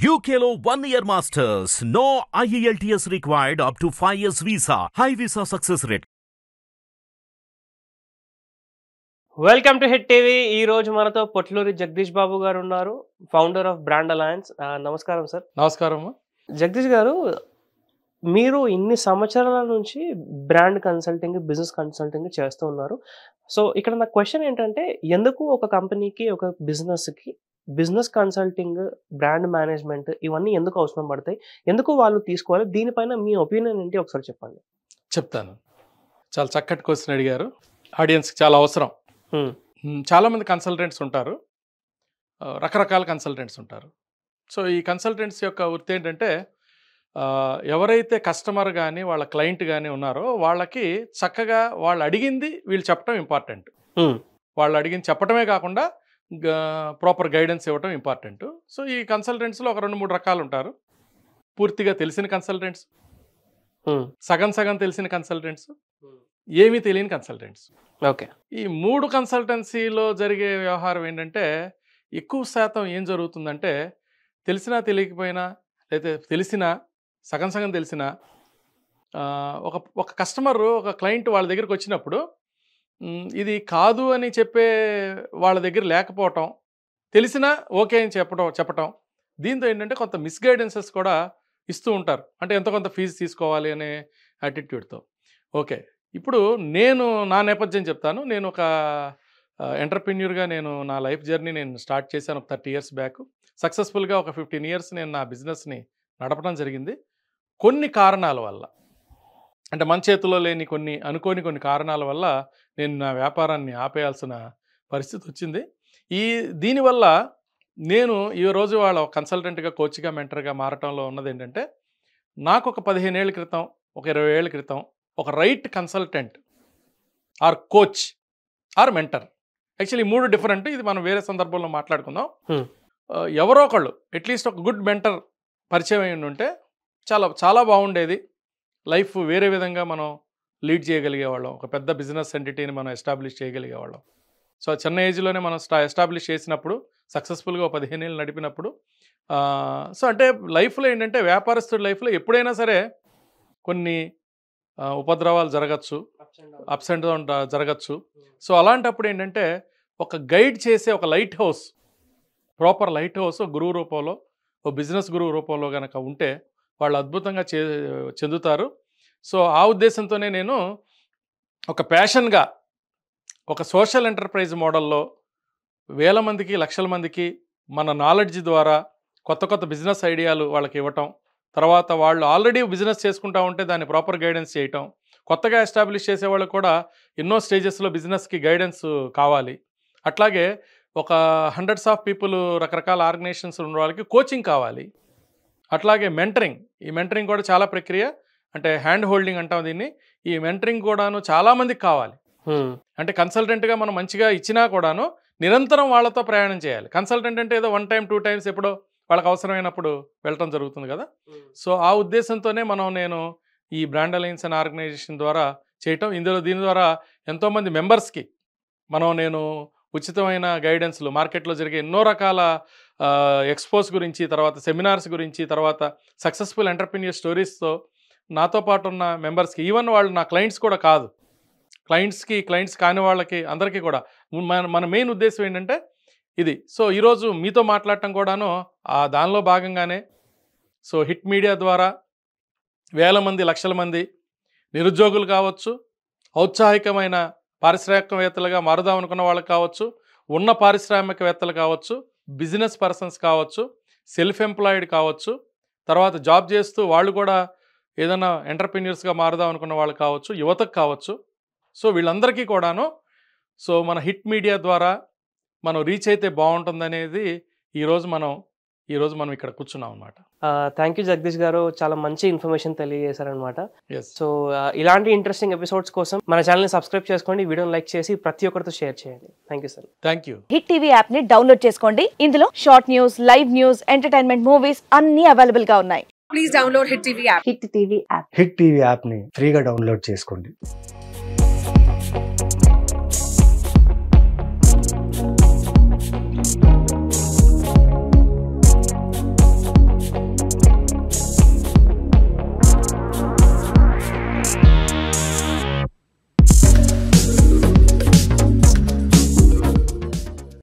UKLO 1 year masters. No IELTS required up to 5 years visa. High visa success rate. Welcome to hit TV. ఈ రోజు మనతో పొట్లూరి జగదీష్ బాబు గారు ఉన్నారు, founder of brand alliance. నమస్కారం sir. నమస్కారం. జగదీష్ గారు, మీరు ఇన్ని సంవత్సరాల నుంచి బ్రాండ్ కన్సల్టింగ్, బిజినెస్ కన్సల్టింగ్ చేస్తూ ఉన్నారు. సో ఇక్కడ నా క్వశ్చన్ ఏంటంటే, ఎందుకు ఒక కంపెనీకి, ఒక బిజినెస్కి బిజినెస్ కన్సల్టింగ్, బ్రాండ్ మేనేజ్మెంట్ ఇవన్నీ ఎందుకు అవసరం పడతాయి, ఎందుకు వాళ్ళు తీసుకోవాలి, దీనిపైన మీ ఒపీనియన్ ఏంటి ఒకసారి చెప్పండి. చెప్తాను. చాలా చక్కటి క్వశ్చన్ అడిగారు. ఆడియన్స్కి చాలా అవసరం. చాలామంది కన్సల్టెంట్స్ ఉంటారు, రకరకాల కన్సల్టెంట్స్ ఉంటారు. సో ఈ కన్సల్టెంట్స్ యొక్క వృత్తి ఏంటంటే, ఎవరైతే కస్టమర్ కానీ వాళ్ళ క్లయింట్ కానీ ఉన్నారో వాళ్ళకి చక్కగా వాళ్ళు అడిగింది వీళ్ళు చెప్పడం ఇంపార్టెంట్. వాళ్ళు అడిగింది చెప్పడమే కాకుండా ప్రాపర్ గైడెన్స్ ఇవ్వడం ఇంపార్టెంట్. సో ఈ కన్సల్టెంట్స్లో ఒక 2-3 రకాలు ఉంటారు. పూర్తిగా తెలిసిన కన్సల్టెంట్స్, సగం సగం తెలిసిన కన్సల్టెంట్స్, ఏమీ తెలియని కన్సల్టెంట్స్. ఓకే. ఈ 3 కన్సల్టెన్సీలో జరిగే వ్యవహారం ఏంటంటే, ఎక్కువ శాతం ఏం జరుగుతుందంటే, తెలిసినా తెలియకపోయినా, అయితే తెలిసినా సగం సగం తెలిసినా, ఒక కస్టమర్, ఒక క్లయింట్ వాళ్ళ దగ్గరికి వచ్చినప్పుడు ఇది కాదు అని చెప్పే వాళ్ళ దగ్గర లేకపోవటం, తెలిసినా ఓకే అని చెప్పటం, దీంతో ఏంటంటే కొంత మిస్గైడెన్సెస్ కూడా ఇస్తూ ఉంటారు. అంటే ఎంతో కొంత ఫీజు తీసుకోవాలి అనే యాటిట్యూడ్తో. ఓకే, ఇప్పుడు నేను నా నేపథ్యం చెప్తాను. నేను ఒక ఎంటర్ప్రెన్యూర్గా నా లైఫ్ జర్నీ స్టార్ట్ చేశాను ఒక 30 years బ్యాక్. సక్సెస్ఫుల్గా ఒక 15 years నేను నా బిజినెస్ని నడపడం జరిగింది. కొన్ని కారణాల వల్ల, అంటే మన చేతిలో లేని కొన్ని కారణాల వల్ల నేను నా వ్యాపారాన్ని ఆపేయాల్సిన పరిస్థితి వచ్చింది. దీనివల్ల నేను ఈరోజు వాళ్ళ కన్సల్టెంట్గా, కోచ్గా, మెంటర్గా మారటంలో ఉన్నది ఏంటంటే, నాకు ఒక 15 ఏళ్ల క్రితం, ఒక 20 ఏళ్ల క్రితం ఒక right consultant or coach or mentor, actually 3 different. ఇది మనం వేరే సందర్భంలో మాట్లాడుకుందాం. ఎవరో ఒకళ్ళు అట్లీస్ట్ ఒక గుడ్ మెంటర్ పరిచయం అయి ఉంటే చాలా చాలా బాగుండేది. లైఫ్ వేరే విధంగా మనం లీడ్ చేయగలిగేవాళ్ళం. ఒక పెద్ద బిజినెస్ ఎంటిటీని మనం ఎస్టాబ్లిష్ చేయగలిగేవాళ్ళం. సో చిన్న ఏజ్లోనే మనం ఎస్టాబ్లిష్ చేసినప్పుడు, సక్సెస్ఫుల్గా 15 ఏళ్ళు నడిపినప్పుడు, సో అంటే లైఫ్లో ఏంటంటే, వ్యాపారస్తుడి లైఫ్లో ఎప్పుడైనా సరే కొన్ని ఉపద్రవాలు జరగచ్చు, అప్స్ అండ్ డౌన్ జరగచ్చు. సో అలాంటప్పుడు ఏంటంటే, ఒక గైడ్ చేసే ఒక light house, proper light house గురువు రూపంలో, ఓ బిజినెస్ గురువు రూపంలో కనుక ఉంటే వాళ్ళు అద్భుతంగా చెందుతారు. సో ఆ ఉద్దేశంతోనే నేను ఒక ప్యాషన్గా ఒక సోషల్ ఎంటర్ప్రైజ్ మోడల్లో వేల మందికి, లక్షల మందికి మన నాలెడ్జ్ ద్వారా కొత్త బిజినెస్ ఐడియాలు వాళ్ళకి ఇవ్వటం, తర్వాత వాళ్ళు ఆల్రెడీ బిజినెస్ చేసుకుంటూ ఉంటే దాన్ని ప్రాపర్ గైడెన్స్ చేయటం, కొత్తగా ఎస్టాబ్లిష్ చేసే వాళ్ళు కూడా ఎన్నో స్టేజెస్లో బిజినెస్కి గైడెన్స్ కావాలి. అట్లాగే ఒక హండ్రెడ్స్ ఆఫ్ పీపుల్, రకరకాల ఆర్గనైజేషన్స్ ఉన్న వాళ్ళకి కోచింగ్ కావాలి. అట్లాగే మెంటరింగ్, ఈ మెంటరింగ్ కూడా చాలా ప్రక్రియ, అంటే హ్యాండ్ హోల్డింగ్ అంటాం దీన్ని. ఈ మెంటరింగ్ కూడాను చాలామందికి కావాలి. అంటే కన్సల్టెంట్గా మనం మంచిగా ఇచ్చినా కూడాను నిరంతరం వాళ్ళతో ప్రయాణం చేయాలి. కన్సల్టెంట్ అంటే ఏదో 1 time 2 times ఎప్పుడో వాళ్ళకి అవసరమైనప్పుడు వెళ్ళటం జరుగుతుంది కదా. సో ఆ ఉద్దేశంతోనే నేను ఈ బ్రాండ్ అలయన్స్ అనే ఆర్గనైజేషన్ ద్వారా చేయటం. దీని ద్వారా ఎంతోమంది మెంబర్స్కి నేను ఉచితమైన గైడెన్స్లు, మార్కెట్లో జరిగే ఎన్నో రకాల ఎక్స్పోస్ గురించి, తర్వాత సెమినార్స్ గురించి, తర్వాత సక్సెస్ఫుల్ ఎంటర్ప్రెన్యూర్ స్టోరీస్తో నాతో పాటు ఉన్న మెంబర్స్కి, ఈవెన్ వాళ్ళు నా క్లయింట్స్ కూడా కాదు, క్లయింట్స్ కాని వాళ్ళకి అందరికీ కూడా మన మెయిన్ ఉద్దేశం ఏంటంటే ఇది. సో ఈరోజు మీతో మాట్లాడటం కూడాను దానిలో భాగంగానే. సో హిట్ మీడియా ద్వారా వేల మంది, లక్షల మంది నిరుద్యోగులు కావచ్చు, ఔత్సాహికమైన పారిశ్రామికవేత్తలుగా మారుదాం అనుకున్న వాళ్ళకి కావచ్చు, ఉన్న పారిశ్రామికవేత్తలు కావచ్చు, బిజినెస్ పర్సన్స్ కావచ్చు, సెల్ఫ్ ఎంప్లాయిడ్ కావచ్చు, తర్వాత జాబ్ చేస్తూ వాళ్ళు కూడా ఏదైనా ఎంటర్ప్రెన్యూర్స్గా మారుదాం అనుకున్న వాళ్ళు కావచ్చు, యువతకు కావచ్చు. సో వీళ్ళందరికీ కూడాను మన హిట్ మీడియా ద్వారా మనం రీచ్ అయితే బాగుంటుందనేది ఈరోజు మనం ఇక్కడ కూర్చున్నాం అనమాట. థ్యాంక్ యూ జగదీష్ గారు, చాలా మంచి ఇన్ఫర్మేషన్ తెలియజేశారనమాట. సో ఇలాంటి ఇంట్రెస్టింగ్ ఎపిసోడ్స్ కోసం మన ఛానల్ని సబ్స్క్రైబ్ చేసుకోండి, వీడియోని లైక్ చేసి ప్రతి ఒక్కరితో షేర్ చేయండి. Thank you sir. Thank you. Hit TV app ని డౌన్లోడ్ చేసుకోండి. ఇందులో short news, live news, entertainment, movies అన్ని అవైలబుల్ గా ఉన్నాయి. Please download Hit TV app. Hit TV app. Hit TV యాప్ని ఫ్రీగా డౌన్లోడ్ చేసుకోండి.